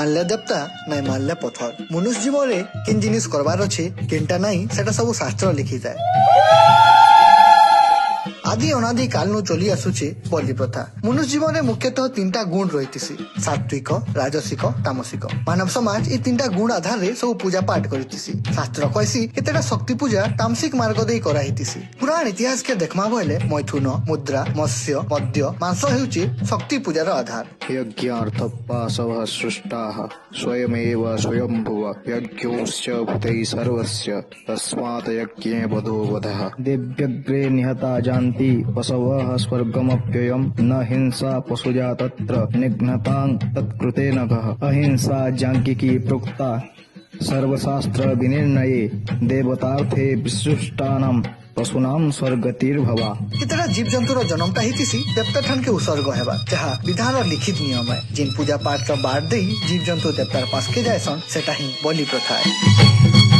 ଆଣିଲେ ଦେବତା ନାଇଁ ମାରିଲେ ପଥର। ମନୁଷ୍ୟ ଜୀବନରେ କିନ୍ ଜିନିଷ କରବାର ଅଛି କିନ୍ଟା ନାଇଁ ସେଟା ସବୁ ଶାସ୍ତ୍ର ଲିଖିଥାଏ। ଆଦି ଅନାଦି କାଳନୁ ଚଲି ଆସୁଛି ବଲି ପ୍ରଥା। ମନୁଷ୍ୟ ଜୀବନରେ ମୁଖ୍ୟତଃ ତିନିଟା ଗୁଣ ରହିଥିସି, ସାତ୍ବିକ, ରାଜସିକ, ତାମସିକ। ମାନବ ସମାଜ ଏଇ ତିନିଟା ଗୁଣ ଆଧାରରେ ସବୁ ପୂଜା ପାଠ କରିଥିସି। ଶାସ୍ତ୍ର କହିସି କେତେଟା ଶକ୍ତି ପୂଜା ତାମସିକ ମାର୍ଗ ଦେଇ କରାହେଇଥିସି। ପୁରାଣ ଇତିହାସକେ ଦେଖମା ବୋଇଲେ ମୈଥୁନ, ମୁଦ୍ରା, ମତ୍ସ୍ୟ, ମଦ୍ୟ, ମାଂସ ହେଉଛି ଶକ୍ତି ପୂଜାର ଆଧାର। यज्ञार्थपाशवः सृष्टाः स्वयमेव स्वयंभुव यज्ञोश्च भूतैः सर्वस्य तस्मात् यज्ञे वधो वधः। देव्यग्रे निहता जानति पशवः स्वर्गमप्ययम् न हिंसा पशुजा तत्र निघ्नतां तत्कृते नघः। अहिंसा जांकिकी प्रोक्ता सर्वशास्त्र विनिर्णये देवतार्थे विशिष्टानां पशुनाम स्वर्गतिर्भवा। କେତେଟା ଜୀବଜନ୍ତୁର ଜନ୍ମଟା ହେଇଥିସି ଦେବତା ଠାନକେ ଉତ୍ସର୍ଗ ହେବା, ଯାହା ବିଧାନର ଲିଖିତ ନିୟମ ହେ। ଜିନ୍ ପୂଜା ପାଠର ବାଦ ଦେଇ ଜୀବଜନ୍ତୁ ଦେବତାର ପାସକେ ଯାଏସନ୍ ସେଟା ହିଁ ବଲି ପ୍ରଥା ହେ।